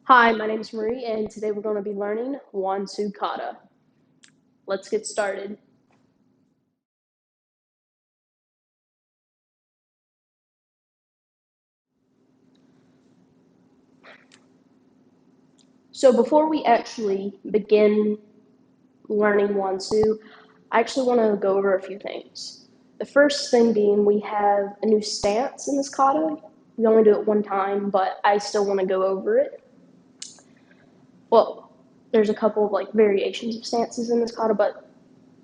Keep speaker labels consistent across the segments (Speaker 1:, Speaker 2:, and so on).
Speaker 1: Hi, my name is Marie, and today we're going to be learning Wansu Kata. Let's get started. So before we actually begin learning Wansu, I actually want to go over a few things. The first thing being we have a new stance in this kata. We only do it one time, but I still want to go over it. Well, there's a couple of variations of stances in this kata, but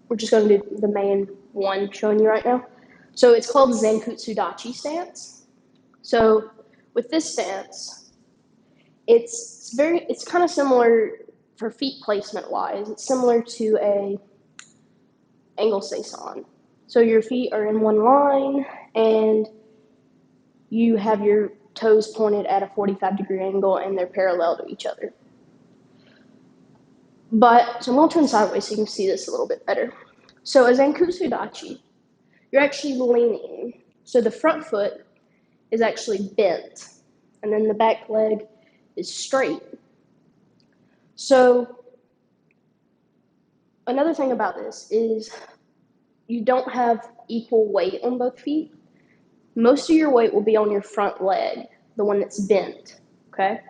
Speaker 1: we're just going to do the main one showing you right now. So it's called Zenkutsu Dachi stance. So with this stance, it's kind of similar for feet placement wise. It's similar to a angle seisan. So your feet are in one line and you have your toes pointed at a 45-degree angle and they're parallel to each other. So I'm going to turn sideways so you can see this a little bit better. So as Zenkutsu Dachi, you're actually leaning. So the front foot is actually bent and then the back leg is straight. So another thing about this is you don't have equal weight on both feet. Most of your weight will be on your front leg, the one that's bent, okay?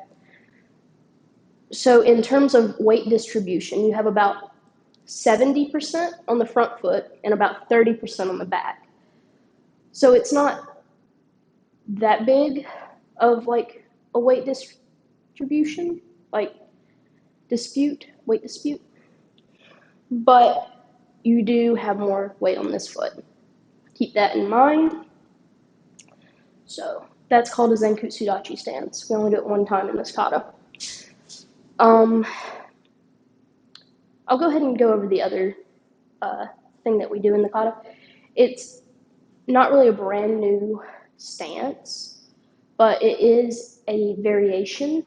Speaker 1: So in terms of weight distribution, you have about 70% on the front foot and about 30% on the back. So it's not that big of a weight distribution, weight dispute, but you do have more weight on this foot. Keep that in mind. So that's called a Zenkutsu Dachi stance. We only do it one time in this kata. I'll go ahead and go over the other thing that we do in the kata. It's not really a brand new stance, but it is a variation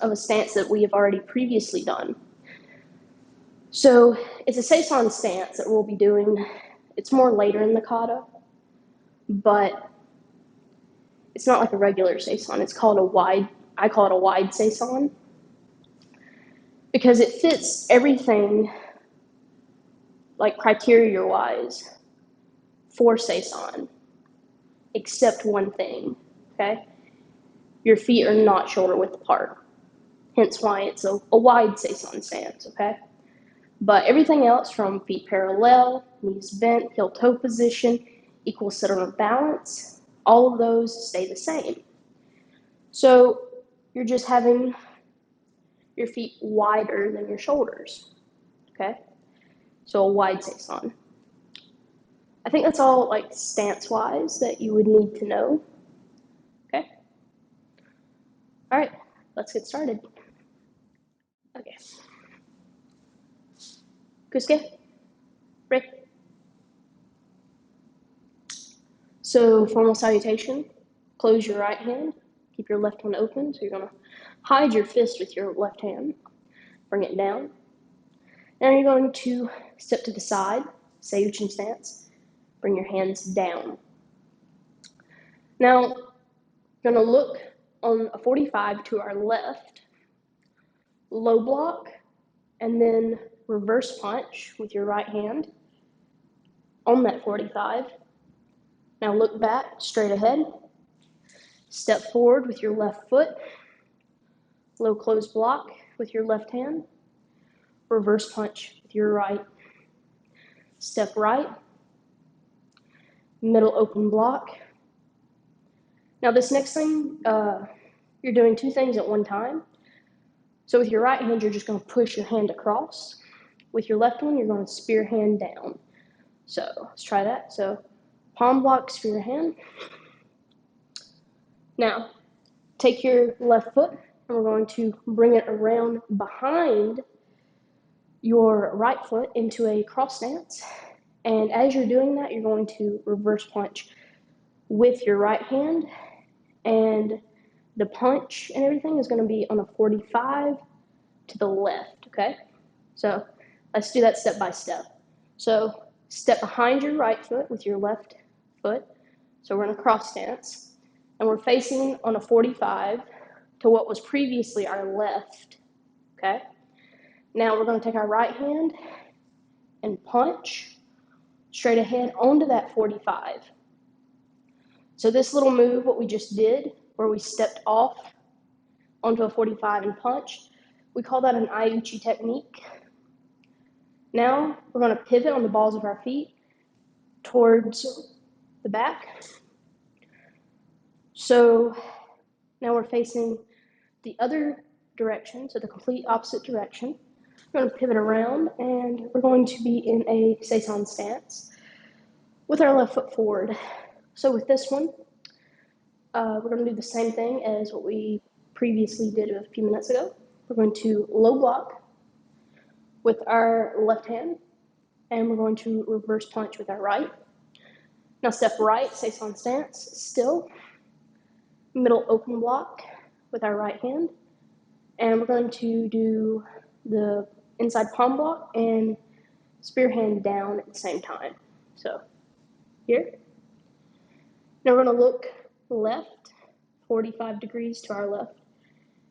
Speaker 1: of a stance that we have already previously done. So it's a seisan stance that we'll be doing. It's more later in the kata, but it's not like a regular seisan. It's called I call it a wide seisan, because it fits everything criteria wise for seisan except one thing, okay? Your feet are not shoulder width apart, hence why it's a wide seisan stance, okay? But everything else, from feet parallel, knees bent, heel toe position, equal center of balance, all of those stay the same. So you're just having your feet wider than your shoulders, okay? So a wide seisan. I think that's all stance-wise that you would need to know, okay? All right, let's get started. Okay. Kusuke, Rick. So formal salutation, close your right hand, keep your left one open. So you're gonna hide your fist with your left hand, bring it down. Now you're going to step to the side, Seiunchin stance, bring your hands down. Now, you're gonna look on a 45 to our left, low block, and then reverse punch with your right hand on that 45. Now look back, straight ahead, step forward with your left foot, low close block with your left hand, reverse punch with your right, step right, middle open block. Now this next thing, you're doing two things at one time. So with your right hand, you're just going to push your hand across. With your left one, you're going to spear hand down. So let's try that. So palm block, spear hand. Now, take your left foot, and we're going to bring it around behind your right foot into a cross stance. And as you're doing that, you're going to reverse punch with your right hand. And the punch and everything is going to be on a 45 to the left, okay? So let's do that step by step. So step behind your right foot with your left foot. So we're in a cross stance, and we're facing on a 45 to what was previously our left, okay? Now we're going to take our right hand and punch straight ahead onto that 45. So this little move, what we just did, where we stepped off onto a 45 and punched, we call that an Seiunchin technique. Now we're going to pivot on the balls of our feet towards the back. So now we're facing the other direction, so the complete opposite direction. We're going to pivot around, and we're going to be in a Seisan stance with our left foot forward. So with this one, we're going to do the same thing as what we previously did a few minutes ago. We're going to low block with our left hand, and we're going to reverse punch with our right. Now step right, Seisan stance, still. Middle open block with our right hand, and we're going to do the inside palm block and spear hand down at the same time. So here. Now we're going to look left, 45 degrees to our left.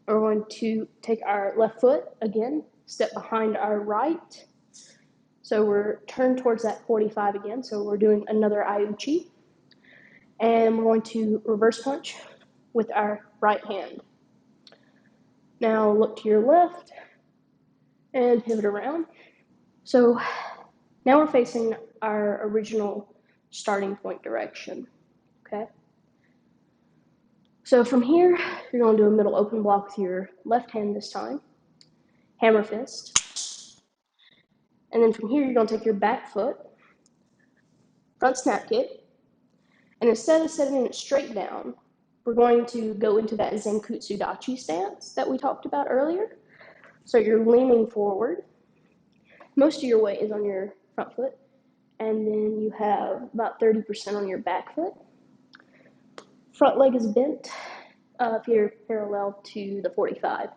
Speaker 1: And we're going to take our left foot, again, step behind our right. So we're turned towards that 45 again. So we're doing another Seiunchin. And we're going to reverse punch with our right hand. Now look to your left and pivot around. So now we're facing our original starting point direction, okay? So from here, you're going to do a middle open block with your left hand this time, hammer fist. And then from here, you're going to take your back foot, front snap kick, and instead of setting it straight down, we're going to go into that Zenkutsu Dachi stance that we talked about earlier. So you're leaning forward. Most of your weight is on your front foot, and then you have about 30% on your back foot. Front leg is bent if you're parallel to the 45.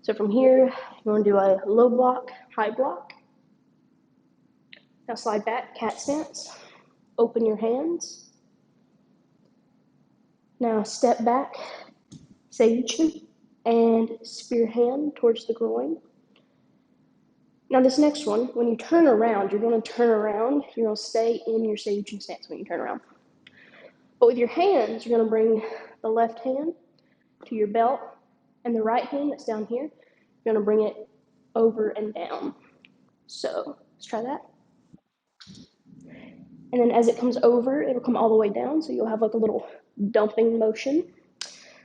Speaker 1: So from here, you're going to do a low block, high block. Now slide back, cat stance. Open your hands. Now step back, Seiunchin, and spear hand towards the groin. Now this next one, when you turn around, you're going to turn around. You're going to stay in your Seiunchin stance when you turn around. But with your hands, you're going to bring the left hand to your belt, and the right hand that's down here, you're going to bring it over and down. So let's try that. And then as it comes over, it'll come all the way down, so you'll have like a little dumping motion.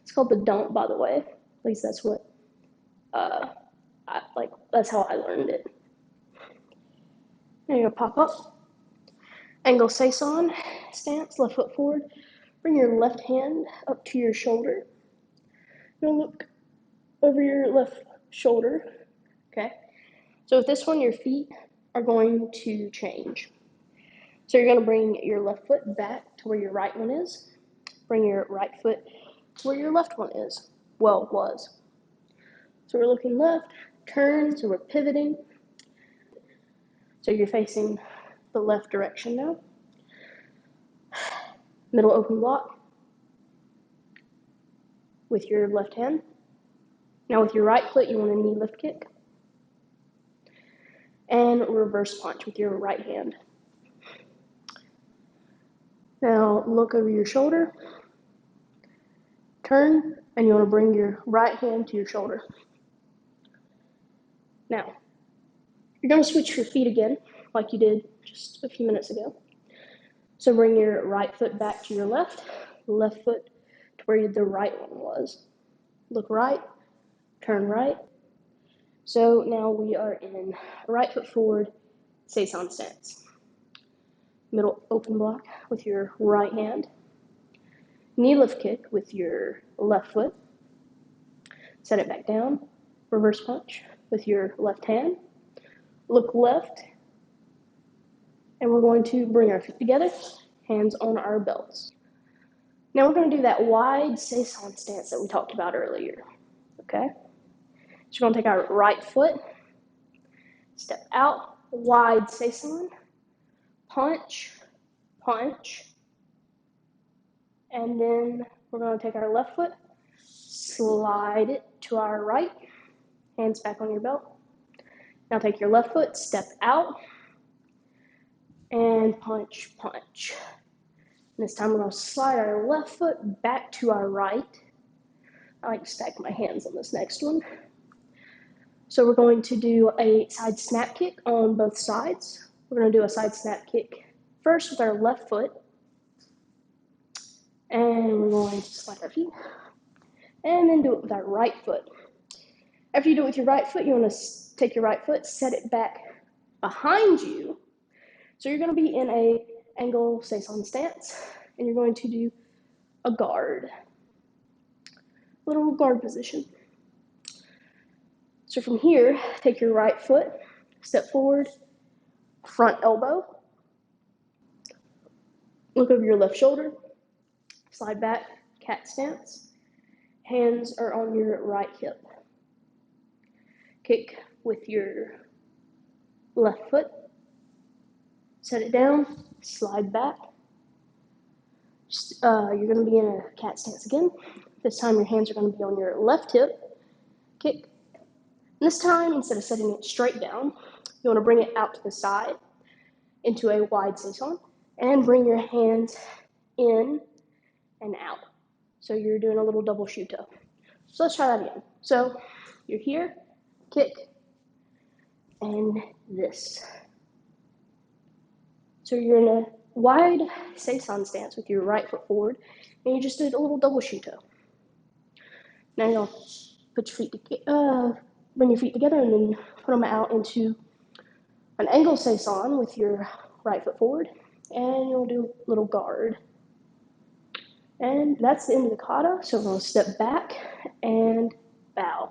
Speaker 1: It's called the dump, by the way. At least that's what, that's how I learned it. Now you're gonna pop up. Angle Seisan stance, left foot forward. Bring your left hand up to your shoulder. You're gonna look over your left shoulder, okay? So with this one, your feet are going to change. So you're going to bring your left foot back to where your right one is. Bring your right foot to where your left one is. Well, was. So we're looking left, turn, so we're pivoting. So you're facing the left direction now. Middle open block with your left hand. Now with your right foot, you want a knee lift kick. And reverse punch with your right hand. Now look over your shoulder, turn, and you want to bring your right hand to your shoulder. Now, you're going to switch your feet again, like you did just a few minutes ago. So bring your right foot back to your left foot to where the right one was. Look right, turn right. So now we are in right foot forward, Seisan stance. Middle open block with your right hand. Knee lift kick with your left foot. Set it back down. Reverse punch with your left hand. Look left. And we're going to bring our feet together, hands on our belts. Now we're going to do that wide Seisan stance that we talked about earlier, okay? So we're going to take our right foot, step out, wide Seisan, punch, punch, and then we're going to take our left foot, slide it to our right, hands back on your belt. Now take your left foot, step out, and punch, punch. And this time we're going to slide our left foot back to our right. I like to stack my hands on this next one. So we're going to do a side snap kick on both sides. We're going to do a side snap kick first with our left foot. And we're going to slide our feet. And then do it with our right foot. After you do it with your right foot, you want to take your right foot, set it back behind you. So you're going to be in a angle seisan stance, and you're going to do a guard, little guard position. So from here, take your right foot, step forward, front elbow, look over your left shoulder, slide back, cat stance. Hands are on your right hip. Kick with your left foot, set it down, slide back. You're going to be in a cat stance again. This time your hands are going to be on your left hip. Kick. And this time, instead of setting it straight down, you want to bring it out to the side into a wide seisan and bring your hands in and out. So you're doing a little double shuto. So let's try that again. So you're here, kick, and this. So you're in a wide seisan stance with your right foot forward, and you just did a little double shuto. Now you'll put your feet together, bring your feet together, and then put them out into an angle seisan with your right foot forward, and you'll do a little guard. And that's the end of the kata. So we're going to step back and bow.